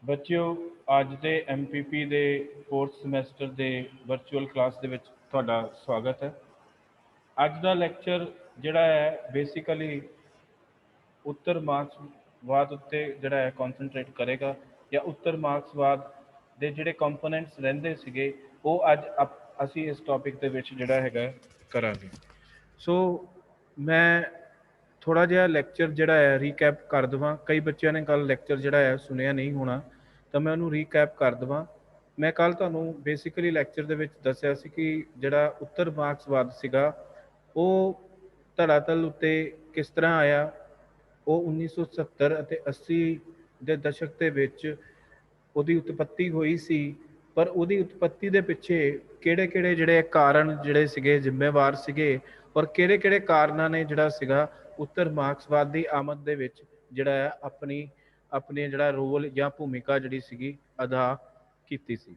ਬੱਚਿਓ ਅੱਜ ਦੇ MPP ਦੇ 4th ਸਮੈਸਟਰ ਦੇ ਵਰਚੁਅਲ ਕਲਾਸ ਦੇ ਵਿੱਚ ਤੁਹਾਡਾ ਸਵਾਗਤ ਹੈ। ਅੱਜ ਦਾ ਲੈਕਚਰ ਜਿਹੜਾ ਹੈ ਬੇਸਿਕਲੀ ਉੱਤਰ ਮਾਰਕਸਵਾਦ ਉੱਤੇ ਜਿਹੜਾ ਹੈ ਕਨਸੈਂਟਰੇਟ ਕਰੇਗਾ ਜਾਂ ਉੱਤਰ ਮਾਰਕਸਵਾਦ ਦੇ ਜਿਹੜੇ ਕੰਪੋਨੈਂਟਸ ਰਹਿੰਦੇ ਸੀਗੇ ਉਹ ਅੱਜ ਅਸੀਂ ਇਸ ਟੌਪਿਕ ਦੇ ਵਿੱਚ ਜਿਹੜਾ ਹੈਗਾ ਕਰਾਂਗੇ। ਸੋ ਮੈਂ ਥੋੜਾ ਜਿਹਾ ਲੈਕਚਰ ਜਿਹੜਾ ਹੈ ਰੀਕੈਪ ਕਰ ਦੇਵਾਂ। ਕਈ ਬੱਚਿਆਂ ਨੇ ਕੱਲ ਲੈਕਚਰ ਜਿਹੜਾ ਹੈ ਸੁਣਿਆ ਨਹੀਂ ਹੋਣਾ, ਤਾਂ ਮੈਂ ਉਹਨੂੰ ਰੀਕੈਪ ਕਰ ਦੇਵਾਂ। ਮੈਂ ਕੱਲ ਤੁਹਾਨੂੰ ਬੇਸਿਕਲੀ ਲੈਕਚਰ ਦੇ ਵਿੱਚ ਦੱਸਿਆ ਸੀ ਕਿ ਜਿਹੜਾ ਉੱਤਰ ਮਾਰਕਸਵਾਦ ਸੀਗਾ ਉਹ ਧਰਾਤਲ ਉੱਤੇ ਕਿਸ ਤਰ੍ਹਾਂ ਆਇਆ। ਉਹ 1970 ਅਤੇ 80 ਦੇ ਦਸ਼ਕ ਦੇ ਵਿੱਚ ਉਹਦੀ ਉਤਪੱਤੀ ਹੋਈ ਸੀ, ਪਰ ਉਹਦੀ ਉਤਪੱਤੀ ਦੇ ਪਿੱਛੇ ਕਿਹੜੇ ਜਿਹੜੇ ਕਾਰਨ ਜਿਹੜੇ ਸੀਗੇ ਜ਼ਿੰਮੇਵਾਰ ਸੀਗੇ, ਔਰ ਕਿਹੜੇ ਕਾਰਨਾਂ ਨੇ ਜਿਹੜਾ ਸੀਗਾ ਉੱਤਰ ਮਾਰਕਸਵਾਦ ਦੀ ਆਮਦ ਦੇ ਵਿੱਚ ਜਿਹੜਾ ਹੈ ਆਪਣੀ ਜਿਹੜਾ ਰੋਲ ਜਾਂ ਭੂਮਿਕਾ ਜਿਹੜੀ ਸੀਗੀ ਅਦਾ ਕੀਤੀ ਸੀ।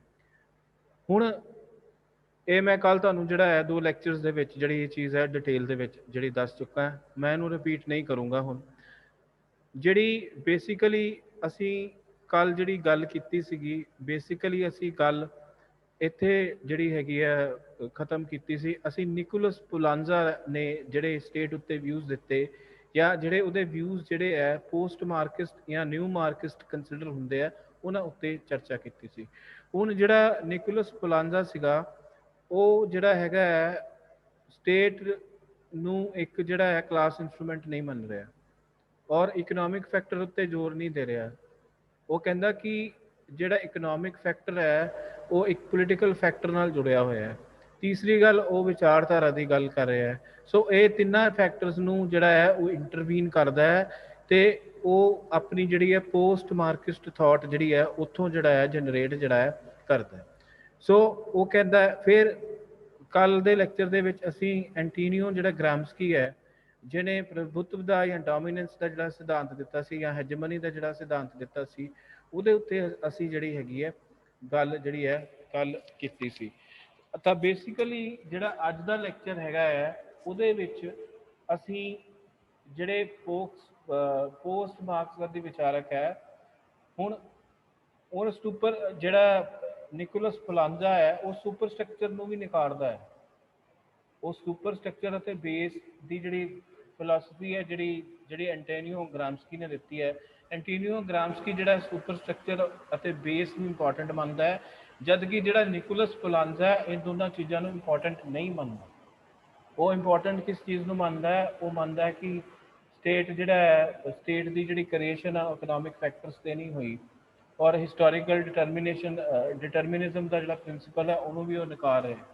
ਹੁਣ ਇਹ ਮੈਂ ਕੱਲ ਤੁਹਾਨੂੰ ਜਿਹੜਾ ਹੈ 2 ਲੈਕਚਰਸ ਦੇ ਵਿੱਚ ਜਿਹੜੀ ਇਹ ਚੀਜ਼ ਹੈ ਡਿਟੇਲ ਦੇ ਵਿੱਚ ਜਿਹੜੀ ਦੱਸ ਚੁੱਕਾ ਹਾਂ, ਮੈਂ ਇਹਨੂੰ ਰਿਪੀਟ ਨਹੀਂ ਕਰੂੰਗਾ। ਹੁਣ ਜਿਹੜੀ ਬੇਸਿਕਲੀ ਅਸੀਂ ਕੱਲ ਜਿਹੜੀ ਗੱਲ ਕੀਤੀ ਸੀਗੀ, ਬੇਸਿਕਲੀ ਅਸੀਂ ਗੱਲ ਇੱਥੇ ਜਿਹੜੀ ਹੈਗੀ ਹੈ ਖਤਮ ਕੀਤੀ ਸੀ। ਅਸੀਂ ਨਿਕੋਲਸ ਪੁਲਾਂਜ਼ਾ ਨੇ ਜਿਹੜੇ ਸਟੇਟ ਉੱਤੇ ਵਿਊਜ਼ ਦਿੱਤੇ ਜਾਂ ਜਿਹੜੇ ਉਹਦੇ ਵਿਊਜ਼ ਜਿਹੜੇ ਹੈ ਪੋਸਟ ਮਾਰਕਸਿਸਟ ਜਾਂ ਨਿਊ ਮਾਰਕਸਿਸਟ ਕੰਸੀਡਰ ਹੁੰਦੇ ਆ, ਉਹਨਾਂ ਉੱਤੇ ਚਰਚਾ ਕੀਤੀ ਸੀ। ਹੁਣ ਜਿਹੜਾ ਨਿਕੋਲਸ ਪੁਲਾਂਜ਼ਾ ਸੀਗਾ ਉਹ ਜਿਹੜਾ ਹੈਗਾ ਸਟੇਟ ਨੂੰ ਇੱਕ ਜਿਹੜਾ ਹੈ ਕਲਾਸ ਇੰਸਟਰੂਮੈਂਟ ਨਹੀਂ ਮੰਨ ਰਿਹਾ ਔਰ ਇਕਨੋਮਿਕ ਫੈਕਟਰ ਉੱਤੇ ਜ਼ੋਰ ਨਹੀਂ ਦੇ ਰਿਹਾ। ਉਹ ਕਹਿੰਦਾ ਕਿ ਜਿਹੜਾ ਇਕਨੋਮਿਕ ਫੈਕਟਰ ਹੈ ਉਹ ਇੱਕ ਪੋਲੀਟੀਕਲ ਫੈਕਟਰ ਨਾਲ ਜੁੜਿਆ ਹੋਇਆ ਹੈ। ਤੀਸਰੀ ਗੱਲ, ਉਹ ਵਿਚਾਰਧਾਰਾ ਦੀ ਗੱਲ ਕਰ ਰਿਹਾ ਹੈ। ਸੋ ਇਹ ਤਿੰਨਾਂ ਫੈਕਟਰਸ ਨੂੰ ਜਿਹੜਾ ਹੈ ਉਹ ਇੰਟਰਵੀਨ ਕਰਦਾ ਹੈ ਤੇ ਉਹ ਆਪਣੀ ਜਿਹੜੀ ਹੈ ਪੋਸਟ ਮਾਰਕਸਿਸਟ ਥਾਟ ਜਿਹੜੀ ਹੈ ਉੱਥੋਂ ਜਿਹੜਾ ਹੈ ਜਨਰੇਟ ਜਿਹੜਾ ਹੈ ਕਰਦਾ ਹੈ। ਸੋ ਉਹ ਕਹਿੰਦਾ ਫਿਰ ਕੱਲ ਦੇ ਲੈਕਚਰ ਦੇ ਵਿੱਚ ਅਸੀਂ ਐਂਟੀਨੀਓ ਜਿਹੜਾ ਗ੍ਰਾਮਸਕੀ ਹੈ, ਜਿਹਨੇ ਪ੍ਰਭੁਤਵ ਦਾ ਜਾਂ ਡੋਮੀਨੈਂਸ ਦਾ ਜਿਹੜਾ ਸਿਧਾਂਤ ਦਿੱਤਾ ਸੀ ਜਾਂ ਹੈਜਮਨੀ ਦਾ ਜਿਹੜਾ ਸਿਧਾਂਤ ਦਿੱਤਾ ਸੀ, ਉਹਦੇ ਉੱਤੇ ਅਸੀਂ ਜਿਹੜੀ ਹੈਗੀ ਹੈ ਗੱਲ ਜਿਹੜੀ ਹੈ ਕੱਲ ਕੀਤੀ ਸੀ। ਤਾਂ ਬੇਸਿਕਲੀ ਜਿਹੜਾ ਅੱਜ ਦਾ ਲੈਕਚਰ ਹੈਗਾ ਹੈ ਉਹਦੇ ਵਿੱਚ ਅਸੀਂ ਜਿਹੜੇ ਪੋਸਟ ਮਾਰਕਸਵਾਦੀ ਵਿਚਾਰਕ ਹੈ, ਹੁਣ ਉਸ ਉੱਪਰ ਜਿਹੜਾ ਨਿਕੋਲਸ ਪੁਲਾਂਜ਼ਾ ਹੈ ਉਹ ਸੁਪਰ ਸਟਰਕਚਰ ਨੂੰ ਵੀ ਨਿਕਾਰਦਾ ਹੈ। ਉਹ ਸੁਪਰ ਸਟਰਕਚਰ ਅਤੇ ਬੇਸ ਦੀ ਜਿਹੜੀ ਫਿਲਾਸਫੀ ਹੈ ਜਿਹੜੀ ਐਂਟੋਨੀਓ ਗ੍ਰਾਮਸਕੀ ਨੇ ਦਿੱਤੀ ਹੈ। ਐਂਟੋਨੀਓ ਗ੍ਰਾਮਸਕੀ ਜਿਹੜਾ ਸੁਪਰ ਸਟਰਕਚਰ ਅਤੇ ਬੇਸ ਨੂੰ ਇੰਪੋਰਟੈਂਟ ਮੰਨਦਾ ਹੈ, ਜਦ ਕਿ ਜਿਹੜਾ ਨਿਕੋਲਸ ਪੁਲਾਂਜ਼ਾ ਇਹ ਦੋਨਾਂ ਚੀਜ਼ਾਂ ਨੂੰ ਇੰਪੋਰਟੈਂਟ ਨਹੀਂ ਮੰਨਦਾ। ਉਹ ਇੰਪੋਰਟੈਂਟ ਕਿਸ ਚੀਜ਼ ਨੂੰ ਮੰਨਦਾ ਹੈ? ਉਹ ਮੰਨਦਾ ਹੈ ਕਿ ਸਟੇਟ ਜਿਹੜਾ ਹੈ ਸਟੇਟ ਦੀ ਜਿਹੜੀ ਕ੍ਰੀਏਸ਼ਨ ਆ ਇਕਨੋਮਿਕ ਫੈਕਟਰਸ 'ਤੇ ਨਹੀਂ ਹੋਈ, ਔਰ ਹਿਸਟੋਰੀਕਲ ਡਿਟਰਮਿਨਿਜ਼ਮ ਦਾ ਜਿਹੜਾ ਪ੍ਰਿੰਸੀਪਲ ਹੈ ਉਹਨੂੰ ਵੀ ਉਹ ਨਕਾਰ ਰਿਹਾ।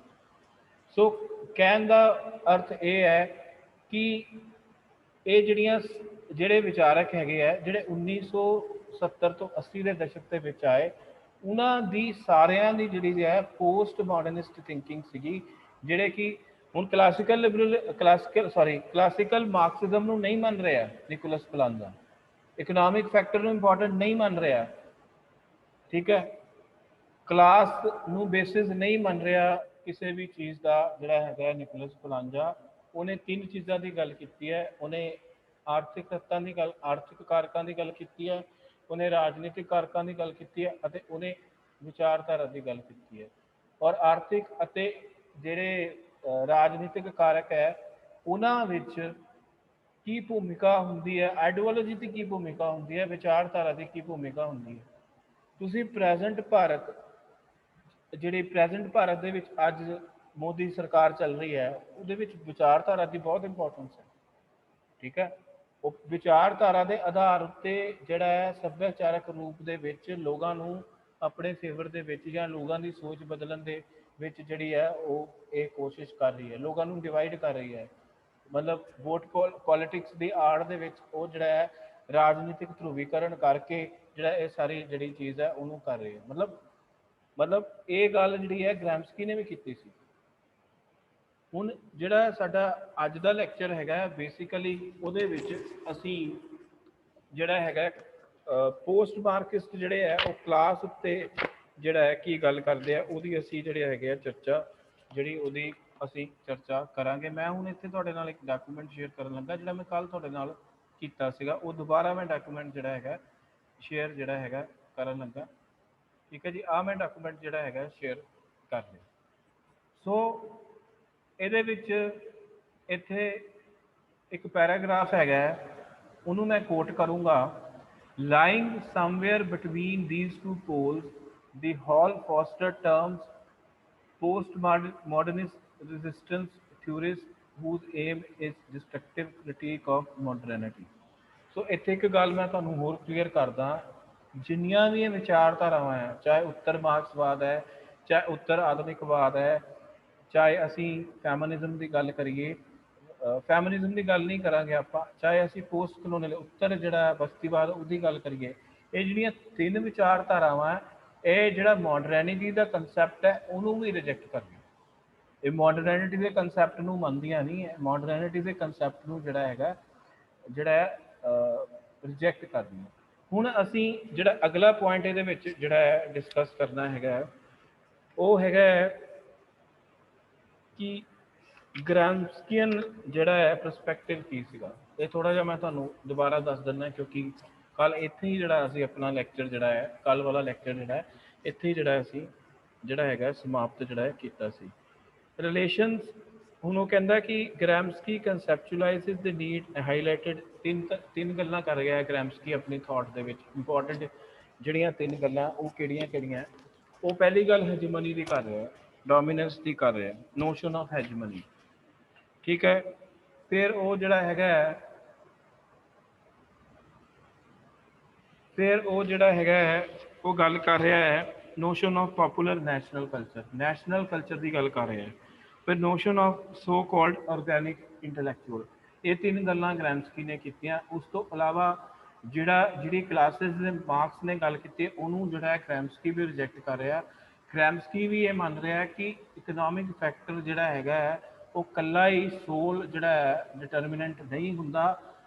ਸੋ ਕਹਿਣ ਦਾ ਅਰਥ ਇਹ ਹੈ ਕਿ ਇਹ ਜਿਹੜੇ ਵਿਚਾਰਕ ਹੈਗੇ ਆ ਜਿਹੜੇ 1970 ਤੋਂ 80 ਦੇ ਦਸ਼ਕ ਦੇ ਵਿੱਚ ਆਏ, ਉਹਨਾਂ ਦੀ ਸਾਰਿਆਂ ਦੀ ਜਿਹੜੀ ਹੈ ਪੋਸਟ ਮਾਡਰਨਿਸਟ ਥਿੰਕਿੰਗ ਸੀਗੀ, ਜਿਹੜੇ ਕਿ ਹੁਣ ਕਲਾਸਿਕਲ ਮਾਰਕਸਿਜ਼ਮ ਨੂੰ ਨਹੀਂ ਮੰਨ ਰਿਹਾ ਨਿਕੋਲਸ ਪੁਲਾਂਜ਼ਾ, ਇਕਨੋਮਿਕ ਫੈਕਟਰ ਨੂੰ ਇੰਪੋਰਟੈਂਟ ਨਹੀਂ ਮੰਨ ਰਿਹਾ, ਠੀਕ ਹੈ, ਕਲਾਸ ਨੂੰ ਬੇਸਿਸ ਨਹੀਂ ਮੰਨ ਰਿਹਾ ਕਿਸੇ ਵੀ ਚੀਜ਼ ਦਾ ਜਿਹੜਾ ਹੈਗਾ ਨਿਕੋਲਸ ਪੁਲਾਂਜ਼ਾ। ਉਹਨੇ 3 ਚੀਜ਼ਾਂ ਦੀ ਗੱਲ ਕੀਤੀ ਹੈ। ਉਹਨੇ ਆਰਥਿਕ ਤੱਤਾਂ ਦੀ ਗੱਲ, ਆਰਥਿਕ ਕਾਰਕਾਂ ਦੀ ਗੱਲ ਕੀਤੀ ਹੈ, ਉਹਨੇ ਰਾਜਨੀਤਿਕ ਕਾਰਕਾਂ ਦੀ ਗੱਲ ਕੀਤੀ ਹੈ ਅਤੇ ਉਹਨੇ ਵਿਚਾਰਧਾਰਾ ਦੀ ਗੱਲ ਕੀਤੀ ਹੈ। ਔਰ ਆਰਥਿਕ ਅਤੇ ਜਿਹੜੇ ਰਾਜਨੀਤਿਕ ਕਾਰਕ ਹੈ ਉਹਨਾਂ ਵਿੱਚ ਕੀ ਭੂਮਿਕਾ ਹੁੰਦੀ ਹੈ, ਆਈਡੀਓਲੋਜੀ ਦੀ ਕੀ ਭੂਮਿਕਾ ਹੁੰਦੀ ਹੈ, ਵਿਚਾਰਧਾਰਾ ਦੀ ਕੀ ਭੂਮਿਕਾ ਹੁੰਦੀ ਹੈ। ਤੁਸੀਂ ਪ੍ਰੈਜ਼ੈਂਟ ਭਾਰਤ ਦੇ ਵਿੱਚ ਅੱਜ ਮੋਦੀ ਸਰਕਾਰ ਚੱਲ ਰਹੀ ਹੈ, ਉਹਦੇ ਵਿੱਚ ਵਿਚਾਰਧਾਰਾ ਦੀ ਬਹੁਤ ਇੰਪੋਰਟੈਂਸ ਹੈ, ਠੀਕ ਹੈ। ਉਹ ਵਿਚਾਰਧਾਰਾ ਦੇ ਆਧਾਰ ਉੱਤੇ ਜਿਹੜਾ ਹੈ ਸੱਭਿਆਚਾਰਕ ਰੂਪ ਦੇ ਵਿੱਚ ਲੋਕਾਂ ਨੂੰ ਆਪਣੇ ਫੇਵਰ ਦੇ ਵਿੱਚ ਜਾਂ ਲੋਕਾਂ ਦੀ ਸੋਚ ਬਦਲਣ ਦੇ ਵਿੱਚ ਜਿਹੜੀ ਹੈ ਉਹ ਇਹ ਕੋਸ਼ਿਸ਼ ਕਰ ਰਹੀ ਹੈ, ਲੋਕਾਂ ਨੂੰ ਡਿਵਾਈਡ ਕਰ ਰਹੀ ਹੈ। ਮਤਲਬ ਵੋਟ ਪੋਲੀਟਿਕਸ ਦੀ ਆੜ ਦੇ ਵਿੱਚ ਉਹ ਜਿਹੜਾ ਹੈ ਰਾਜਨੀਤਿਕ ਧਰੂਵੀਕਰਨ ਕਰਕੇ ਜਿਹੜਾ ਇਹ ਸਾਰੀ ਜਿਹੜੀ ਚੀਜ਼ ਹੈ ਉਹਨੂੰ ਕਰ ਰਹੀ ਹੈ। ਮਤਲਬ ਇਹ ਗੱਲ ਜਿਹੜੀ ਹੈ ਗ੍ਰਾਮਸਕੀ ਨੇ ਵੀ ਕੀਤੀ ਸੀ। ਹੁਣ ਜਿਹੜਾ ਸਾਡਾ ਅੱਜ ਦਾ ਲੈਕਚਰ ਹੈਗਾ ਬੇਸਿਕਲੀ ਉਹਦੇ ਵਿੱਚ ਅਸੀਂ ਜਿਹੜਾ ਹੈਗਾ ਪੋਸਟ ਮਾਰਕਸਿਸਟ ਜਿਹੜੇ ਹੈ ਉਹ ਕਲਾਸ ਉੱਤੇ ਜਿਹੜਾ ਹੈ ਕੀ ਗੱਲ ਕਰਦੇ ਆ ਉਹਦੀ ਅਸੀਂ ਜਿਹੜੇ ਹੈਗੇ ਆ ਚਰਚਾ ਉਹਦੀ ਅਸੀਂ ਚਰਚਾ ਕਰਾਂਗੇ। ਮੈਂ ਹੁਣ ਇੱਥੇ ਤੁਹਾਡੇ ਨਾਲ ਇੱਕ ਡਾਕੂਮੈਂਟ ਸ਼ੇਅਰ ਕਰਨ ਲੱਗਾ ਜਿਹੜਾ ਮੈਂ ਕੱਲ ਤੁਹਾਡੇ ਨਾਲ ਕੀਤਾ ਸੀਗਾ, ਉਹ ਦੁਬਾਰਾ ਮੈਂ ਡਾਕੂਮੈਂਟ ਜਿਹੜਾ ਹੈਗਾ ਸ਼ੇਅਰ ਜਿਹੜਾ ਹੈਗਾ ਕਰਨ ਲੱਗਾ। ठीक है जी, आ मैं डॉक्यूमेंट ਜਿਹੜਾ ਹੈਗਾ शेयर कर लिया। सो ਇਹਦੇ ਵਿੱਚ ਇੱਥੇ एक पैराग्राफ हैगा, उन्होंने मैं कोट करूँगा। Lying somewhere between these two poles, the Hall Foster terms postmodernist resistance theorists whose aim is destructive critique of modernity। ਸੋ ਇੱਥੇ ਇੱਕ ਗੱਲ ਮੈਂ ਤੁਹਾਨੂੰ ਹੋਰ ਕਲੀਅਰ ਕਰਦਾ, ਜਿੰਨੀਆਂ ਵੀ ਵਿਚਾਰਧਾਰਾਵਾਂ ਹੈ, ਚਾਹੇ ਉੱਤਰ ਮਾਰਕਸਵਾਦ ਹੈ, ਚਾਹੇ ਉੱਤਰ ਆਧੁਨਿਕਵਾਦ ਹੈ, ਚਾਹੇ ਅਸੀਂ ਫੈਮਿਨਿਜ਼ਮ ਦੀ ਗੱਲ ਕਰੀਏ, ਫੈਮਿਨਿਜ਼ਮ ਦੀ ਗੱਲ ਨਹੀਂ ਕਰਾਂਗੇ ਆਪਾਂ, ਚਾਹੇ ਅਸੀਂ ਪੋਸਟ ਕਲੋਨੀਅਲ ਉੱਤਰ ਜਿਹੜਾ ਬਸਤੀਵਾਦ ਉਹਦੀ ਗੱਲ ਕਰੀਏ, ਇਹ ਜਿਹੜੀਆਂ ਤਿੰਨ ਵਿਚਾਰਧਾਰਾਵਾਂ ਇਹ ਜਿਹੜਾ ਮੋਡਰਨਿਟੀ ਦਾ ਕੰਸੈਪਟ ਹੈ ਉਹਨੂੰ ਵੀ ਰਿਜੈਕਟ ਕਰਦੀਆਂ। ਇਹ ਮੋਡਰਨਿਟੀ ਦੇ ਕੰਸੈਪਟ ਨੂੰ ਮੰਨਦੀਆਂ ਨਹੀਂ ਹੈ, ਮੋਡਰਨਿਟੀ ਦੇ ਕੰਸੈਪਟ ਨੂੰ ਜਿਹੜਾ ਹੈਗਾ ਜਿਹੜਾ ਰਿਜੈਕਟ ਕਰਦੀਆਂ। ਹੁਣ ਅਸੀਂ ਜਿਹੜਾ ਅਗਲਾ ਪੁਆਇੰਟ ਇਹਦੇ ਵਿੱਚ ਜਿਹੜਾ ਡਿਸਕਸ ਕਰਨਾ ਹੈਗਾ ਉਹ ਹੈਗਾ ਕਿ ਗ੍ਰਾਮਸਕੀਅਨ ਜਿਹੜਾ ਹੈ ਪਰਸਪੈਕਟਿਵ ਕੀ ਸੀਗਾ। ਇਹ ਥੋੜ੍ਹਾ ਜਿਹਾ ਮੈਂ ਤੁਹਾਨੂੰ ਦੁਬਾਰਾ ਦੱਸ ਦਿੰਦਾ, ਕਿਉਂਕਿ ਕੱਲ ਇੱਥੇ ਹੀ ਜਿਹੜਾ ਅਸੀਂ ਆਪਣਾ ਲੈਕਚਰ ਜਿਹੜਾ ਹੈ, ਕੱਲ ਵਾਲਾ ਲੈਕਚਰ ਜਿਹੜਾ ਹੈ ਇੱਥੇ ਹੀ ਜਿਹੜਾ ਅਸੀਂ ਜਿਹੜਾ ਹੈਗਾ ਸਮਾਪਤ ਜਿਹੜਾ ਕੀਤਾ ਸੀ। ਰਿਲੇਸ਼ਨਸ, ਹੁਣ ਉਹ ਕਹਿੰਦਾ ਕਿ ਗ੍ਰਾਮਸਕੀ ਕਨਸੈਪਚੁਅਲਾਈਜ਼ਸ ਦ ਨੀਡ ਹਾਈਲਾਈਟਡ, ਤਿੰਨ ਗੱਲਾਂ ਕਰ ਰਿਹਾ ਗ੍ਰਾਮਸਕੀ ਆਪਣੀ ਥਾਟ ਦੇ ਵਿੱਚ। ਇੰਪੋਰਟੈਂਟ ਜਿਹੜੀਆਂ ਤਿੰਨ ਗੱਲਾਂ ਉਹ ਕਿਹੜੀਆਂ ਉਹ ਪਹਿਲੀ ਗੱਲ ਹੈਜਮਨੀ ਦੀ ਕਰ ਰਿਹਾ, ਡੋਮੀਨੈਂਸ ਦੀ ਕਰ ਰਿਹਾ, ਨੋਸ਼ਨ ਆਫ ਹੈਜਮਨੀ। ਠੀਕ ਹੈ, ਫਿਰ ਉਹ ਜਿਹੜਾ ਹੈਗਾ ਉਹ ਗੱਲ ਕਰ ਰਿਹਾ ਹੈ notion of popular national culture ਦੀ ਗੱਲ ਕਰ ਰਿਹਾ ਹੈ। ਫਿਰ notion of so called organic intellectual, ਇਹ ਤਿੰਨ ਗੱਲਾਂ ਗ੍ਰਾਮਸਕੀ ਨੇ ਕੀਤੀਆਂ। ਉਸ ਤੋਂ ਇਲਾਵਾ ਜਿਹੜੀ ਕਲਾਸਿਸ ਦੇ ਮਾਰਕਸ ਨੇ ਗੱਲ ਕੀਤੀ ਉਹਨੂੰ ਜਿਹੜਾ ਹੈ ਗ੍ਰਾਮਸਕੀ ਵੀ ਰਿਜੈਕਟ ਕਰ ਰਿਹਾ। ਗ੍ਰਾਮਸਕੀ ਵੀ ਇਹ ਮੰਨ ਰਿਹਾ ਕਿ ਇਕਨੋਮਿਕ ਫੈਕਟਰ ਜਿਹੜਾ ਹੈਗਾ ਉਹ ਇਕੱਲਾ ਹੀ ਸੋਲ ਜਿਹੜਾ ਹੈ ਡਿਟਰਮੀਨੈਂਟ ਨਹੀਂ ਹੁੰਦਾ,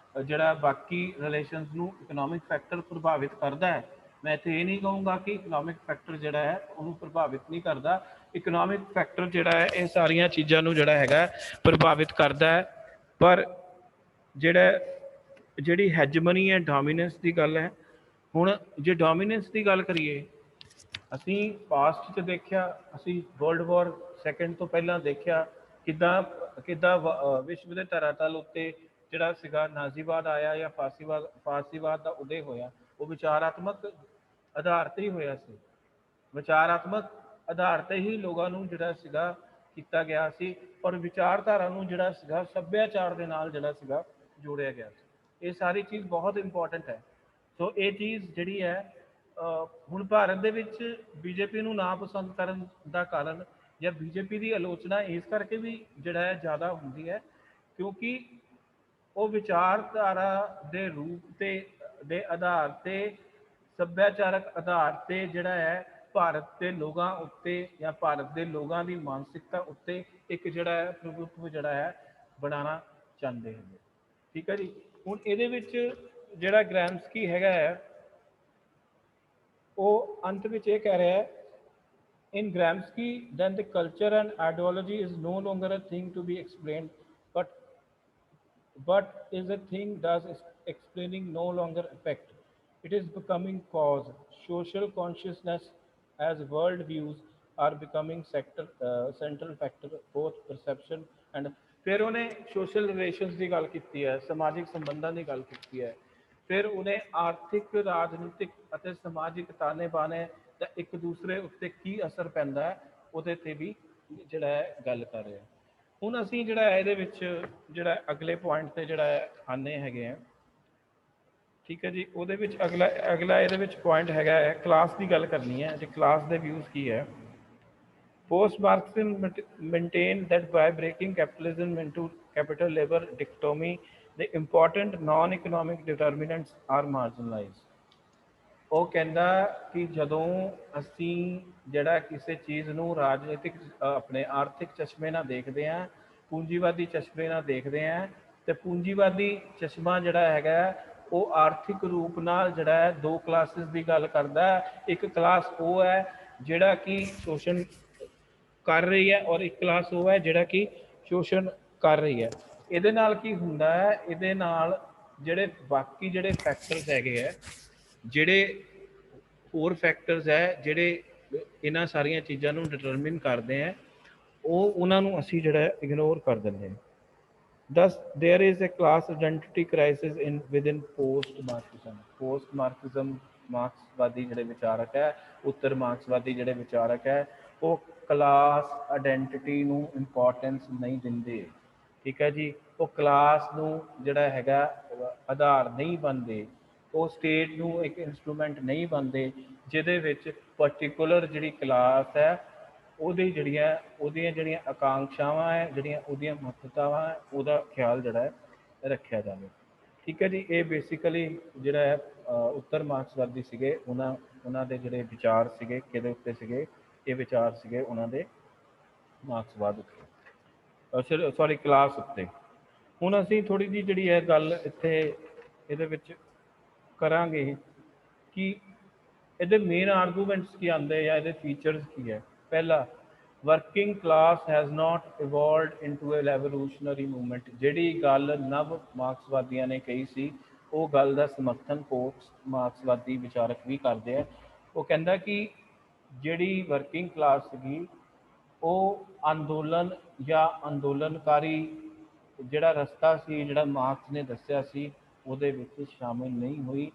ਜਿਹੜਾ ਬਾਕੀ ਰਿਲੇਸ਼ਨਸ ਨੂੰ ਇਕਨੋਮਿਕ ਫੈਕਟਰ ਪ੍ਰਭਾਵਿਤ ਕਰਦਾ ਹੈ। ਮੈਂ ਇੱਥੇ ਇਹ ਨਹੀਂ ਕਹੂੰਗਾ ਕਿ ਇਕਨੋਮਿਕ ਫੈਕਟਰ ਜਿਹੜਾ ਹੈ ਉਹਨੂੰ ਪ੍ਰਭਾਵਿਤ ਨਹੀਂ ਕਰਦਾ, ਇਕਨੋਮਿਕ ਫੈਕਟਰ ਜਿਹੜਾ ਹੈ ਇਹ ਸਾਰੀਆਂ ਚੀਜ਼ਾਂ ਨੂੰ ਜਿਹੜਾ ਹੈਗਾ ਪ੍ਰਭਾਵਿਤ ਕਰਦਾ ਹੈ। ਪਰ ਜਿਹੜੀ ਹੈਜਮਨੀ ਹੈ, ਡੋਮੀਨੈਂਸ ਦੀ ਗੱਲ ਹੈ। ਹੁਣ ਜੇ ਡੋਮੀਨੈਂਸ ਦੀ ਗੱਲ ਕਰੀਏ, ਅਸੀਂ ਪਾਸਟ 'ਚ ਦੇਖਿਆ, ਅਸੀਂ ਵਰਲਡ ਵਾਰ ਸੈਕਿੰਡ ਤੋਂ ਪਹਿਲਾਂ ਦੇਖਿਆ ਕਿੱਦਾਂ ਵਿਸ਼ਵ ਦੇ ਧਰਾਤਲ ਉੱਤੇ ਜਿਹੜਾ ਸੀਗਾ ਨਾਜ਼ੀਵਾਦ ਆਇਆ ਜਾਂ ਫਾਸੀਵਾਦ ਦਾ ਉਦੈ ਹੋਇਆ। ਉਹ ਵਿਚਾਰਾਤਮਕ ਆਧਾਰ 'ਤੇ ਹੀ ਹੋਇਆ ਸੀ, ਵਿਚਾਰਾਤਮਕ ਆਧਾਰ 'ਤੇ ਹੀ ਲੋਕਾਂ ਨੂੰ ਜਿਹੜਾ ਸੀਗਾ ਕੀਤਾ ਗਿਆ ਸੀ, ਔਰ ਵਿਚਾਰਧਾਰਾ ਨੂੰ ਜਿਹੜਾ ਸੀਗਾ ਸੱਭਿਆਚਾਰ ਦੇ ਨਾਲ ਜਿਹੜਾ ਸੀਗਾ ਜੋੜਿਆ ਗਿਆ ਸੀ। ਇਹ ਸਾਰੀ ਚੀਜ਼ ਬਹੁਤ ਇੰਪੋਰਟੈਂਟ ਹੈ। ਸੋ ਇਹ ਚੀਜ਼ ਜਿਹੜੀ ਹੈ ਹੁਣ ਭਾਰਤ ਦੇ ਵਿੱਚ ਬੀਜੇਪੀ ਨੂੰ ਨਾ ਪਸੰਦ ਕਰਨ ਦਾ ਕਾਰਨ ਜਾਂ ਬੀਜੇਪੀ ਦੀ ਆਲੋਚਨਾ ਇਸ ਕਰਕੇ ਵੀ ਜਿਹੜਾ ਹੈ ਜ਼ਿਆਦਾ ਹੁੰਦੀ ਹੈ ਕਿਉਂਕਿ ਉਹ ਵਿਚਾਰਧਾਰਾ ਦੇ ਰੂਪ ਦੇ ਆਧਾਰ 'ਤੇ, ਸੱਭਿਆਚਾਰਕ ਆਧਾਰ 'ਤੇ ਜਿਹੜਾ ਹੈ ਭਾਰਤ ਦੇ ਲੋਕਾਂ ਉੱਤੇ ਜਾਂ ਭਾਰਤ ਦੇ ਲੋਕਾਂ ਦੀ ਮਾਨਸਿਕਤਾ ਉੱਤੇ ਇੱਕ ਜਿਹੜਾ ਹੈ ਪ੍ਰਭੁਤਵ ਜਿਹੜਾ ਹੈ ਬਣਾਉਣਾ ਚਾਹੁੰਦੇ ਹੈਗੇ। ਠੀਕ ਹੈ ਜੀ। ਹੁਣ ਇਹਦੇ ਵਿੱਚ ਜਿਹੜਾ ਗ੍ਰਾਮਸਕੀ ਹੈਗਾ ਹੈ ਉਹ ਅੰਤ ਵਿੱਚ ਇਹ ਕਹਿ ਰਿਹਾ ਹੈ, in Gramsci then the culture and ideology is no longer a thing to be explained but is a thing does explaining no longer effect. It is becoming cause. Social consciousness as world views are becoming central factor both perception and ਫਿਰ ਉਹਨੇ social relations ਦੀ ਗੱਲ ਕੀਤੀ ਹੈ, ਸਮਾਜਿਕ ਸੰਬੰਧਾਂ ਦੀ ਗੱਲ ਕੀਤੀ ਹੈ। ਫਿਰ ਉਹਨੇ ਆਰਥਿਕ, ਰਾਜਨੀਤਿਕ ਅਤੇ ਸਮਾਜਿਕ ਤਾਣੇ ਬਾਣੇ ਦਾ ਇੱਕ ਦੂਸਰੇ ਉੱਤੇ ਕੀ ਅਸਰ ਪੈਂਦਾ ਹੈ ਉਹਦੇ 'ਤੇ ਵੀ ਜਿਹੜਾ ਹੈ ਗੱਲ ਕਰ ਰਿਹਾ। ਹੁਣ ਅਸੀਂ ਜਿਹੜਾ ਇਹਦੇ ਵਿੱਚ ਜਿਹੜਾ ਅਗਲੇ ਪੁਆਇੰਟ 'ਤੇ ਜਿਹੜਾ ਆਉਂਦੇ ਹੈਗੇ ਆ। ਠੀਕ ਹੈ ਜੀ। ਉਹਦੇ ਵਿੱਚ ਅਗਲਾ ਇਹਦੇ ਵਿੱਚ ਪੁਆਇੰਟ ਹੈਗਾ ਹੈ ਕਲਾਸ ਦੀ ਗੱਲ ਕਰਨੀ ਹੈ। ਜੇ ਕਲਾਸ ਦੇ ਵਿਊਜ਼ ਕੀ ਹੈ, post Marxism maintain that by breaking capitalism into capital labor dichotomy the important non-economic determinants are marginalized। ਉਹ ਕਹਿੰਦਾ ਕਿ ਜਦੋਂ ਅਸੀਂ ਜਿਹੜਾ ਕਿਸੇ ਚੀਜ਼ ਨੂੰ ਰਾਜਨੀਤਿਕ ਆਪਣੇ ਆਰਥਿਕ ਚਸ਼ਮੇ ਨਾਲ ਦੇਖਦੇ ਹਾਂ, ਪੂੰਜੀਵਾਦੀ ਚਸ਼ਮੇ ਨਾਲ ਦੇਖਦੇ ਹਾਂ, ਤੇ ਪੂੰਜੀਵਾਦੀ ਚਸ਼ਮਾ ਜਿਹੜਾ ਹੈਗਾ ਉਹ ਆਰਥਿਕ ਰੂਪ ਨਾਲ ਜਿਹੜਾ ਹੈ ਦੋ ਕਲਾਸਿਸ ਦੀ ਗੱਲ ਕਰਦਾ ਹੈ। ਇੱਕ ਕਲਾਸ ਉਹ ਹੈ ਜਿਹੜਾ ਕਿ ਸ਼ੋਸ਼ਣ ਕਰ ਰਹੀ ਹੈ ਔਰ ਇੱਕ ਕਲਾਸ ਉਹ ਹੈ ਜਿਹੜਾ ਕਿ ਸ਼ੋਸ਼ਣ ਕਰ ਰਹੀ ਹੈ। ਇਹਦੇ ਨਾਲ ਕੀ ਹੁੰਦਾ ਹੈ, ਇਹਦੇ ਨਾਲ ਜਿਹੜੇ ਬਾਕੀ ਜਿਹੜੇ ਫੈਕਟਰਸ ਹੈਗੇ ਹੈ, ਜਿਹੜੇ ਹੋਰ ਫੈਕਟਰਸ ਹੈ ਜਿਹੜੇ ਇਹਨਾਂ ਸਾਰੀਆਂ ਚੀਜ਼ਾਂ ਨੂੰ ਡਿਟਰਮਿਨ ਕਰਦੇ ਹੈ, ਉਹ ਉਹਨਾਂ ਨੂੰ ਅਸੀਂ ਜਿਹੜਾ ਇਗਨੋਰ ਕਰ ਦਿੰਦੇ ਹਾਂ। Thus, there is a class identity crisis in within post-Marxism. Post-Marxism ਮਾਰਕਸਵਾਦੀ ਜਿਹੜੇ ਵਿਚਾਰਕ ਹੈ, ਉੱਤਰ ਮਾਰਕਸਵਾਦੀ ਜਿਹੜੇ ਵਿਚਾਰਕ ਹੈ, ਉਹ ਕਲਾਸ ਆਇਡੈਂਟੀਟੀ ਨੂੰ ਇੰਪੋਰਟੈਂਸ ਨਹੀਂ ਦਿੰਦੇ। ਠੀਕ ਹੈ ਜੀ, ਉਹ ਕਲਾਸ ਨੂੰ ਜਿਹੜਾ ਹੈਗਾ ਆਧਾਰ ਨਹੀਂ ਬਣਦੇ, ਉਹ ਸਟੇਟ ਨੂੰ ਇੱਕ ਇੰਸਟਰੂਮੈਂਟ ਨਹੀਂ ਬਣਦੇ ਜਿਹਦੇ ਵਿੱਚ ਪਰਟੀਕੂਲਰ ਜਿਹੜੀ ਕਲਾਸ ਹੈ ਉਹਦੀਆਂ ਜਿਹੜੀਆਂ ਆਕਾਂਖਸ਼ਾਵਾਂ ਹੈ, ਜਿਹੜੀਆਂ ਉਹਦੀਆਂ ਮਹੱਤਤਾਵਾਂ ਹੈ, ਉਹਦਾ ਖਿਆਲ ਜਿਹੜਾ ਹੈ ਰੱਖਿਆ ਜਾਵੇ। ਠੀਕ ਹੈ ਜੀ, ਇਹ ਬੇਸਿਕਲੀ ਜਿਹੜਾ ਹੈ ਉੱਤਰ ਮਾਰਕਸਵਾਦੀ ਸੀਗੇ, ਉਹਨਾਂ ਦੇ ਜਿਹੜੇ ਵਿਚਾਰ ਸੀਗੇ ਕਿਹਦੇ ਉੱਤੇ ਸੀਗੇ, ਇਹ ਵਿਚਾਰ ਸੀਗੇ ਉਹਨਾਂ ਦੇ ਮਾਰਕਸਵਾਦ ਉੱਤੇ, ਸੌਰੀ ਕਲਾਸ ਉੱਤੇ। ਹੁਣ ਅਸੀਂ ਥੋੜ੍ਹੀ ਜਿਹੀ ਜਿਹੜੀ ਹੈ ਗੱਲ ਇੱਥੇ ਇਹਦੇ ਵਿੱਚ ਕਰਾਂਗੇ ਕਿ ਇਹਦੇ ਮੇਨ ਆਰਗੂਮੈਂਟਸ ਕੀ ਆਉਂਦੇ ਜਾਂ ਇਹਦੇ ਫੀਚਰਸ ਕੀ ਹੈ। ਪਹਿਲਾ, working class has not evolved into a revolutionary movement. ਜਿਹੜੀ ਗੱਲ ਨਵ ਮਾਰਕਸਵਾਦੀਆਂ ਨੇ ਕਹੀ ਸੀ, ਉਹ ਗੱਲ ਦਾ ਸਮਰਥਨ ਪੋਸਟ ਮਾਰਕਸਵਾਦੀ ਵਿਚਾਰਕ ਵੀ ਕਰਦੇ ਆ। ਉਹ ਕਹਿੰਦਾ ਕਿ ਜਿਹੜੀ ਵਰਕਿੰਗ ਕਲਾਸ ਸੀਗੀ ਉਹ ਅੰਦੋਲਨ ਜਾਂ ਅੰਦੋਲਨਕਾਰੀ ਜਿਹੜਾ ਰਸਤਾ ਸੀ, ਜਿਹੜਾ ਮਾਰਕਸ ਨੇ ਦੱਸਿਆ ਸੀ, ਉਹਦੇ ਵਿੱਚ ਸ਼ਾਮਿਲ ਨਹੀਂ ਹੋਈ।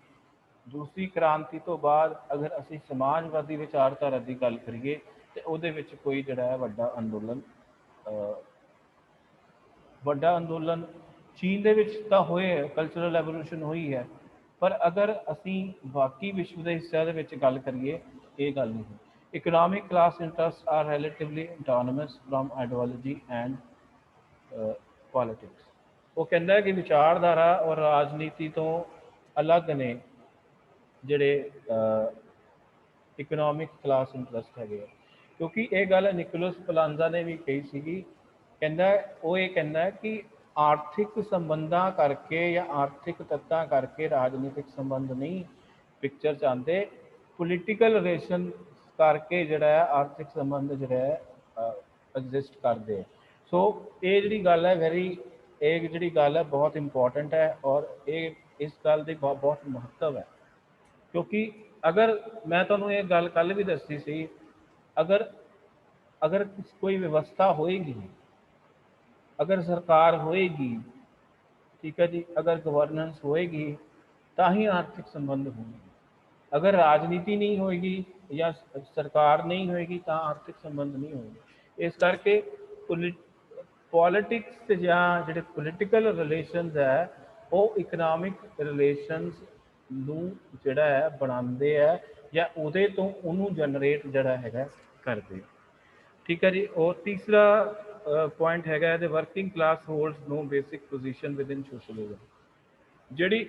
ਦੂਸਰੀ ਕ੍ਰਾਂਤੀ ਤੋਂ ਬਾਅਦ ਅਗਰ ਅਸੀਂ ਸਮਾਜਵਾਦੀ ਵਿਚਾਰਧਾਰਾ ਦੀ ਗੱਲ ਕਰੀਏ ਤੇ ਉਹਦੇ ਵਿੱਚ ਕੋਈ ਜਿਹੜਾ ਹੈ ਵੱਡਾ ਅੰਦੋਲਨ ਚੀਨ ਦੇ ਵਿੱਚ ਤਾਂ ਹੋਏ, ਕਲਚਰਲ ਰੈਵੋਲੂਸ਼ਨ ਹੋਈ ਹੈ, ਪਰ ਅਗਰ ਅਸੀਂ ਬਾਕੀ ਵਿਸ਼ਵ ਦੇ ਹਿੱਸਿਆਂ ਦੇ ਵਿੱਚ ਗੱਲ ਕਰੀਏ, ਇਹ ਗੱਲ ਨਹੀਂ ਹੈ। Economic class interest are relatively autonomous from ideology and politics. ਉਹ ਕਹਿੰਦਾ ਕਿ ਵਿਚਾਰਧਾਰਾ ਔਰ ਰਾਜਨੀਤੀ ਤੋਂ ਅਲੱਗ ਨੇ ਜਿਹੜੇ ਇਕਨੋਮਿਕ ਕਲਾਸ ਇੰਟਰਸਟ ਹੈਗੇ ਆ। ਕਿਉਂਕਿ ਇਹ ਗੱਲ ਨਿਕੋਲਸ ਪਲਾਂਜ਼ਾ ਨੇ ਵੀ ਕਹੀ ਸੀਗੀ, ਉਹ ਇਹ ਕਹਿੰਦਾ ਕਿ ਆਰਥਿਕ ਸੰਬੰਧਾਂ ਕਰਕੇ ਜਾਂ ਆਰਥਿਕ ਤੱਤਾਂ ਕਰਕੇ ਰਾਜਨੀਤਿਕ ਸੰਬੰਧ ਨਹੀਂ ਪਿਕਚਰ 'ਚ ਆਉਂਦੇ, ਪੋਲੀਟੀਕਲ ਰਿਲੇਸ਼ਨ ਕਰਕੇ ਜਿਹੜਾ ਹੈ ਆਰਥਿਕ ਸੰਬੰਧ ਜਿਹੜਾ ਹੈ ਐਗਜ਼ਿਸਟ ਕਰਦੇ। ਸੋ ਇਹ ਜਿਹੜੀ ਗੱਲ ਹੈ ਇਹ ਜਿਹੜੀ ਗੱਲ ਹੈ ਬਹੁਤ ਇੰਪੋਰਟੈਂਟ ਹੈ, ਔਰ ਇਸ ਗੱਲ ਦੀ ਬਹੁਤ ਮਹੱਤਵ ਹੈ। ਕਿਉਂਕਿ ਅਗਰ ਮੈਂ ਤੁਹਾਨੂੰ ਇਹ ਗੱਲ ਕੱਲ੍ਹ ਵੀ ਦੱਸੀ ਸੀ, ਅਗਰ ਕੋਈ ਵਿਵਸਥਾ ਹੋਏਗੀ, ਅਗਰ ਸਰਕਾਰ ਹੋਏਗੀ, ਠੀਕ ਹੈ ਜੀ, ਅਗਰ ਗਵਰਨੈਂਸ ਹੋਏਗੀ ਤਾਂ ਹੀ ਆਰਥਿਕ ਸੰਬੰਧ ਹੋਣਗੇ। ਅਗਰ ਰਾਜਨੀਤੀ ਨਹੀਂ ਹੋਏਗੀ ਜਾਂ ਸਰਕਾਰ ਨਹੀਂ ਹੋਏਗੀ ਤਾਂ ਆਰਥਿਕ ਸੰਬੰਧ ਨਹੀਂ ਹੋਣਗੇ। ਇਸ ਕਰਕੇ ਪੋਲੀਟਿਕਸ ਜਾਂ ਜਿਹੜੇ ਪੋਲੀਟੀਕਲ ਰਿਲੇਸ਼ਨਸ ਹੈ ਉਹ ਇਕਨੋਮਿਕ ਰਿਲੇਸ਼ਨਸ ਨੂੰ ਜਿਹੜਾ ਹੈ ਬਣਾਉਂਦੇ ਹੈ ਜਾਂ ਉਹਦੇ ਤੋਂ ਉਹਨੂੰ ਜਨਰੇਟ ਜਿਹੜਾ ਹੈਗਾ ਕਰਦੇ। ਠੀਕ ਹੈ ਜੀ। ਔਰ ਤੀਸਰਾ ਪੁਆਇੰਟ ਹੈਗਾ ਇਹਦੇ, ਵਰਕਿੰਗ ਕਲਾਸ ਹੋਲਡਸ ਨੋ ਬੇਸਿਕ ਪੋਜੀਸ਼ਨ ਵਿਦਿਨ ਸੋਸ਼ਲਿਜ਼ਮ। ਜਿਹੜੀ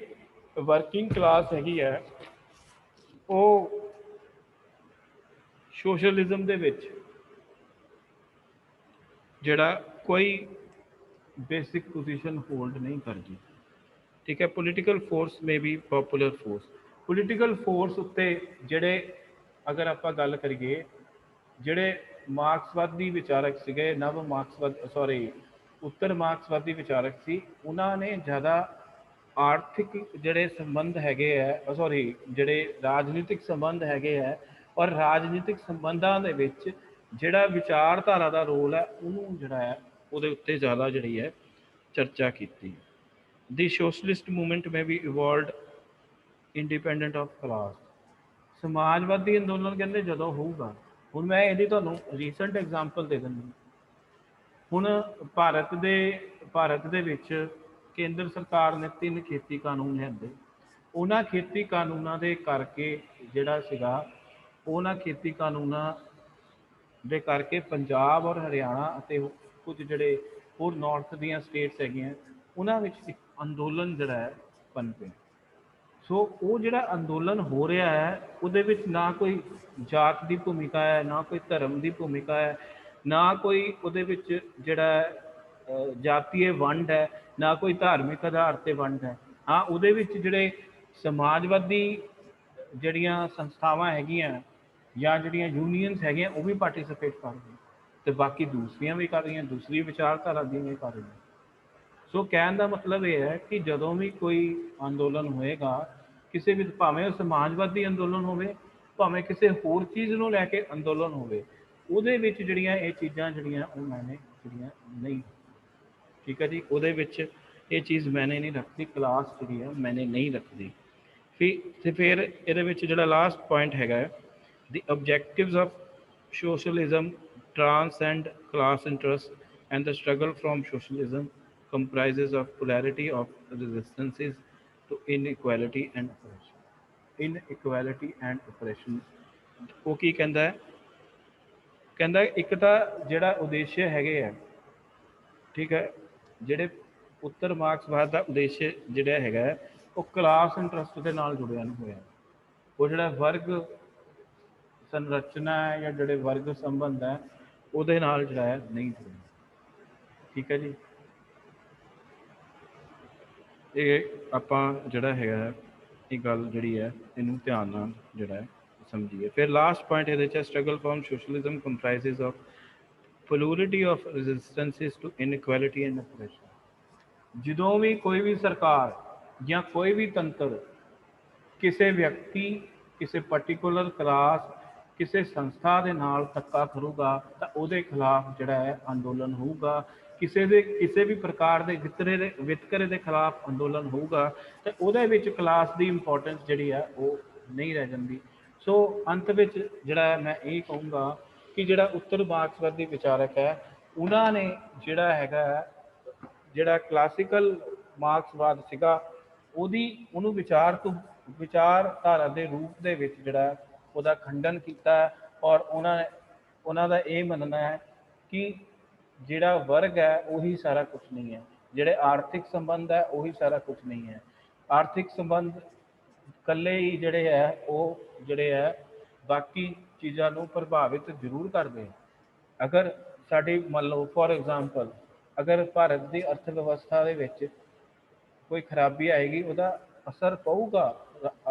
ਵਰਕਿੰਗ ਕਲਾਸ ਹੈਗੀ ਹੈ ਉਹ ਸੋਸ਼ਲਿਜ਼ਮ ਦੇ ਵਿੱਚ ਜਿਹੜਾ ਕੋਈ ਬੇਸਿਕ ਪੋਜੀਸ਼ਨ ਹੋਲਡ ਨਹੀਂ ਕਰਦੀ। ਠੀਕ ਹੈ, political force may be popular force. Political force ਉੱਤੇ ਜਿਹੜੇ ਅਗਰ ਆਪਾਂ ਗੱਲ ਕਰੀਏ, ਜਿਹੜੇ ਮਾਰਕਸਵਾਦੀ ਵਿਚਾਰਕ ਸੀਗੇ, ਉੱਤਰ ਮਾਰਕਸਵਾਦੀ ਵਿਚਾਰਕ ਸੀ, ਉਹਨਾਂ ਨੇ ਜ਼ਿਆਦਾ ਆਰਥਿਕ ਜਿਹੜੇ ਸੰਬੰਧ ਹੈਗੇ ਹੈ, ਜਿਹੜੇ ਰਾਜਨੀਤਿਕ ਸੰਬੰਧ ਹੈਗੇ ਹੈ, ਔਰ ਰਾਜਨੀਤਿਕ ਸੰਬੰਧਾਂ ਦੇ ਵਿੱਚ ਜਿਹੜਾ ਵਿਚਾਰਧਾਰਾ ਦਾ ਰੋਲ ਹੈ ਉਹਨੂੰ ਜਿਹੜਾ ਹੈ ਉਹਦੇ ਉੱਤੇ ਜ਼ਿਆਦਾ ਜਿਹੜੀ ਹੈ ਚਰਚਾ ਕੀਤੀ। The socialist movement may be evolved independent of class. ਸਮਾਜਵਾਦੀ ਅੰਦੋਲਨ ਕਹਿੰਦੇ ਜਦੋਂ ਹੋਊਗਾ, ਹੁਣ ਮੈਂ ਇਹਦੀ ਤੁਹਾਨੂੰ ਰੀਸੈਂਟ ਐਗਜ਼ਾਮਪਲ ਦੇ ਦਿੰਦਾ। ਹੁਣ ਭਾਰਤ ਦੇ ਵਿੱਚ ਕੇਂਦਰ ਸਰਕਾਰ ਨੇ 3 ਖੇਤੀ ਕਾਨੂੰਨ ਲਿਆਂਦੇ। ਉਹਨਾਂ ਖੇਤੀ ਕਾਨੂੰਨਾਂ ਦੇ ਕਰਕੇ ਜਿਹੜਾ ਸੀਗਾ, ਉਹਨਾਂ ਖੇਤੀ ਕਾਨੂੰਨਾਂ ਦੇ ਕਰਕੇ ਪੰਜਾਬ ਔਰ ਹਰਿਆਣਾ ਅਤੇ ਕੁਝ ਜਿਹੜੇ ਹੋਰ ਨਾਰਥ ਦੀਆਂ ਸਟੇਟਸ ਹੈਗੀਆਂ, ਉਹਨਾਂ ਵਿੱਚ ਇੱਕ ਅੰਦੋਲਨ ਜਿਹੜਾ ਹੈ ਪਨਪਿਆ। ਸੋ ਉਹ ਜਿਹੜਾ ਅੰਦੋਲਨ ਹੋ ਰਿਹਾ ਹੈ ਉਹਦੇ ਵਿੱਚ ਨਾ ਕੋਈ ਜਾਤ ਦੀ ਭੂਮਿਕਾ ਹੈ, ਨਾ ਕੋਈ ਧਰਮ ਦੀ ਭੂਮਿਕਾ ਹੈ, ਨਾ ਕੋਈ ਉਹਦੇ ਵਿੱਚ ਜਿਹੜਾ ਜਾਤੀय ਵੰਡ ਹੈ, ਨਾ ਕੋਈ ਧਾਰਮਿਕ ਆਧਾਰ 'ਤੇ ਵੰਡ ਹੈ। ਹਾਂ, ਉਹਦੇ ਵਿੱਚ ਜਿਹੜੇ ਸਮਾਜਵਾਦੀ ਜਿਹੜੀਆਂ ਸੰਸਥਾਵਾਂ ਹੈਗੀਆਂ ਜਾਂ ਜਿਹੜੀਆਂ ਯੂਨੀਅਨਸ ਹੈਗੀਆਂ ਉਹ ਵੀ ਪਾਰਟੀਸਪੇਟ ਕਰ ਰਹੀਆਂ, ਅਤੇ ਬਾਕੀ ਦੂਸਰੀਆਂ ਵੀ ਕਰ ਰਹੀਆਂ, ਦੂਸਰੀ ਵਿਚਾਰਧਾਰਾ ਦੀਆਂ ਵੀ ਕਰ ਰਹੀਆਂ। ਸੋ ਕਹਿਣ ਦਾ ਮਤਲਬ ਇਹ ਹੈ ਕਿ ਜਦੋਂ ਵੀ ਕੋਈ ਅੰਦੋਲਨ ਹੋਏਗਾ, ਕਿਸੇ ਵੀ, ਭਾਵੇਂ ਉਹ ਸਮਾਜਵਾਦੀ ਅੰਦੋਲਨ ਹੋਵੇ ਭਾਵੇਂ ਕਿਸੇ ਹੋਰ ਚੀਜ਼ ਨੂੰ ਲੈ ਕੇ ਅੰਦੋਲਨ ਹੋਵੇ, ਉਹਦੇ ਵਿੱਚ ਜਿਹੜੀਆਂ ਇਹ ਚੀਜ਼ਾਂ ਜਿਹੜੀਆਂ ਉਹ ਮੈਨੇ ਜਿਹੜੀਆਂ ਨਹੀਂ, ਠੀਕ ਹੈ ਜੀ, ਉਹਦੇ ਵਿੱਚ ਇਹ ਚੀਜ਼ ਮੈਨੇ ਨਹੀਂ ਰੱਖਦੀ, ਕਲਾਸ ਜਿਹੜੀ ਹੈ ਮੈਨੇ ਨਹੀਂ ਰੱਖਦੀ। ਤੇ ਫਿਰ ਇਹਦੇ ਵਿੱਚ ਜਿਹੜਾ ਲਾਸਟ ਪੁਆਇੰਟ ਹੈਗਾ, the objectives of socialism transcend class interest, and the struggle from socialism comprises of polarity of resistances to inequality and oppression. Inequality and oppression, ਉਹ ਕੀ ਕਹਿੰਦਾ ਹੈ? ਕਹਿੰਦਾ ਇੱਕ ਤਾਂ ਜਿਹੜਾ ਉਦੇਸ਼ ਹੈਗੇ ਆ, ਠੀਕ ਹੈ, ਜਿਹੜੇ ਉੱਤਰ ਮਾਰਕਸਵਾਦ ਦਾ ਉਦੇਸ਼ ਜਿਹੜਾ ਹੈਗਾ ਉਹ ਕਲਾਸ ਇੰਟਰਸਟ ਦੇ ਨਾਲ ਜੁੜਿਆ ਨਹੀਂ ਹੋਇਆ। ਉਹ ਜਿਹੜਾ ਵਰਗ ਸੰਰਚਨਾ ਹੈ ਜਾਂ ਜਿਹੜੇ ਵਰਗ ਸੰਬੰਧ ਹੈ ਉਹਦੇ ਨਾਲ ਜਿਹੜਾ ਹੈ ਨਹੀਂ ਜੁੜਿਆ, ਠੀਕ ਹੈ ਜੀ। ਇਹ ਆਪਾਂ ਜਿਹੜਾ ਹੈਗਾ ਇਹ ਗੱਲ ਜਿਹੜੀ ਹੈ ਇਹਨੂੰ ਧਿਆਨ ਨਾਲ ਜਿਹੜਾ ਹੈ ਸਮਝੀਏ। ਫਿਰ ਲਾਸਟ ਪੁਆਇੰਟ ਇਹਦੇ 'ਚ struggle for socialism comprises of plurality of resistances to inequality and oppression. ਜਦੋਂ ਵੀ ਕੋਈ ਵੀ ਸਰਕਾਰ ਜਾਂ ਕੋਈ ਵੀ ਤੰਤਰ ਕਿਸੇ ਵਿਅਕਤੀ, ਕਿਸੇ ਪਰਟੀਕੂਲਰ ਕਲਾਸ, ਕਿਸੇ ਸੰਸਥਾ ਦੇ ਨਾਲ ਧੱਕਾ ਕਰੂਗਾ ਤਾਂ ਉਹਦੇ ਖਿਲਾਫ ਜਿਹੜਾ ਹੈ ਅੰਦੋਲਨ ਹੋਊਗਾ। ਕਿਸੇ ਵੀ ਪ੍ਰਕਾਰ ਦੇ ਵਿਤਕਰੇ ਦੇ ਖਿਲਾਫ ਅੰਦੋਲਨ ਹੋਊਗਾ ਤੇ ਉਹਦੇ ਵਿੱਚ ਕਲਾਸ ਦੀ ਇੰਪੋਰਟੈਂਸ ਜਿਹੜੀ ਆ ਉਹ ਨਹੀਂ ਰਹਿ ਜਾਂਦੀ। ਸੋ ਅੰਤ ਵਿੱਚ ਜਿਹੜਾ ਮੈਂ ਇਹ ਕਹੂੰਗਾ ਕਿ ਜਿਹੜਾ ਉੱਤਰ ਮਾਰਕਸਵਾਦੀ ਵਿਚਾਰਕ ਹੈ ਉਹਨਾਂ ਨੇ ਜਿਹੜਾ ਹੈਗਾ, ਜਿਹੜਾ ਕਲਾਸੀਕਲ ਮਾਰਕਸਵਾਦ ਸੀਗਾ ਉਹਨੂੰ ਵਿਚਾਰਧਾਰਾ ਦੇ ਰੂਪ ਦੇ ਵਿੱਚ ਜਿਹੜਾ ਉਹਦਾ ਖੰਡਨ ਕੀਤਾ, ਔਰ ਉਹਨਾਂ ਦਾ ਇਹ ਮੰਨਣਾ ਹੈ ਕਿ ਜਿਹੜਾ ਵਰਗ ਹੈ ਉਹੀ ਸਾਰਾ ਕੁਝ ਨਹੀਂ ਹੈ, ਜਿਹੜੇ ਆਰਥਿਕ ਸੰਬੰਧ ਹੈ ਉਹੀ ਸਾਰਾ ਕੁਝ ਨਹੀਂ ਹੈ। ਆਰਥਿਕ ਸੰਬੰਧ ਇਕੱਲੇ ਹੀ ਜਿਹੜੇ ਹੈ ਉਹ ਜਿਹੜੇ ਹੈ ਬਾਕੀ ਚੀਜ਼ਾਂ ਨੂੰ ਪ੍ਰਭਾਵਿਤ ਜ਼ਰੂਰ ਕਰਦੇ। ਅਗਰ ਸਾਡੀ ਮੰਨ ਲਓ ਫੋਰ ਐਗਜ਼ਾਮਪਲ, ਅਗਰ ਭਾਰਤ ਦੀ ਅਰਥ ਵਿਵਸਥਾ ਦੇ ਵਿੱਚ ਕੋਈ ਖਰਾਬੀ ਆਏਗੀ ਉਹਦਾ ਅਸਰ ਪਊਗਾ,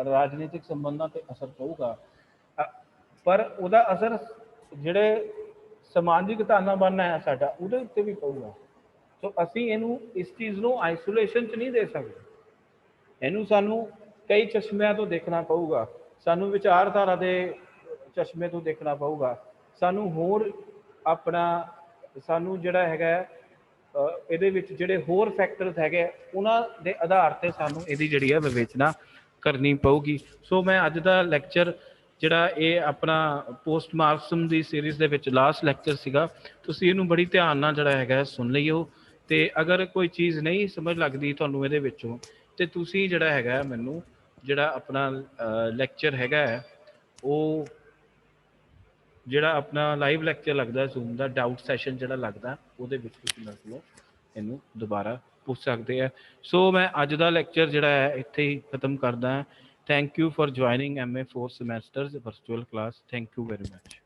ਰਾਜਨੀਤਿਕ ਸੰਬੰਧਾਂ 'ਤੇ ਅਸਰ ਪਊਗਾ, ਪਰ ਉਹਦਾ ਅਸਰ ਜਿਹੜੇ ਸਮਾਜਿਕ ਤਾਨਾਬਾਨਾ ਹੈ ਸਾਡਾ ਉਹਦੇ ਉੱਤੇ ਵੀ ਪਊਗਾ। ਸੋ ਅਸੀਂ ਇਹਨੂੰ ਇਸ ਚੀਜ਼ ਨੂੰ ਆਈਸੋਲੇਸ਼ਨ 'ਚ ਨਹੀਂ ਦੇ ਸਕਦੇ, ਇਹਨੂੰ ਸਾਨੂੰ ਕਈ ਚਸ਼ਮਿਆਂ ਤੋਂ ਦੇਖਣਾ ਪਊਗਾ, ਸਾਨੂੰ ਵਿਚਾਰਧਾਰਾ ਦੇ ਚਸ਼ਮੇ ਤੋਂ ਦੇਖਣਾ ਪਊਗਾ, ਸਾਨੂੰ ਹੋਰ ਸਾਨੂੰ ਜਿਹੜਾ ਹੈਗਾ ਇਹਦੇ ਵਿੱਚ ਜਿਹੜੇ ਹੋਰ ਫੈਕਟਰਸ ਹੈਗੇ ਉਹਨਾਂ ਦੇ ਆਧਾਰ 'ਤੇ ਸਾਨੂੰ ਇਹਦੀ ਜਿਹੜੀ ਹੈ ਵਿਵੇਚਨਾ ਕਰਨੀ ਪਊਗੀ। ਸੋ ਮੈਂ ਅੱਜ ਦਾ ਲੈਕਚਰ ਜਿਹੜਾ ਇਹ ਆਪਣਾ ਪੋਸਟ ਮਾਰਕਸਮ ਦੀ ਸੀਰੀਜ਼ ਦੇ ਵਿੱਚ ਲਾਸਟ ਲੈਕਚਰ ਸੀਗਾ, ਤੁਸੀਂ ਇਹਨੂੰ ਬੜੀ ਧਿਆਨ ਨਾਲ ਜਿਹੜਾ ਹੈਗਾ ਸੁਣ ਲਈਓ। ਅਤੇ ਅਗਰ ਕੋਈ ਚੀਜ਼ ਨਹੀਂ ਸਮਝ ਲੱਗਦੀ ਤੁਹਾਨੂੰ ਇਹਦੇ ਵਿੱਚੋਂ ਤੇ ਤੁਸੀਂ ਜਿਹੜਾ ਹੈਗਾ ਮੈਨੂੰ ਜਿਹੜਾ ਆਪਣਾ ਲੈਕਚਰ ਹੈਗਾ ਉਹ ਜਿਹੜਾ ਆਪਣਾ ਲਾਈਵ ਲੈਕਚਰ ਲੱਗਦਾ ਜ਼ੂਮ ਦਾ ਡਾਊਟ ਸੈਸ਼ਨ ਜਿਹੜਾ ਲੱਗਦਾ ਉਹਦੇ ਵਿੱਚ ਤੁਸੀਂ ਮੇਰੇ ਕੋਲੋਂ ਇਹਨੂੰ ਦੁਬਾਰਾ ਪੁੱਛ ਸਕਦੇ ਆ। ਸੋ ਮੈਂ ਅੱਜ ਦਾ ਲੈਕਚਰ ਜਿਹੜਾ ਹੈ ਇੱਥੇ ਹੀ ਖਤਮ ਕਰਦਾ ਹਾਂ। Thank you for joining MA 4 semesters virtual class। Thank you very much।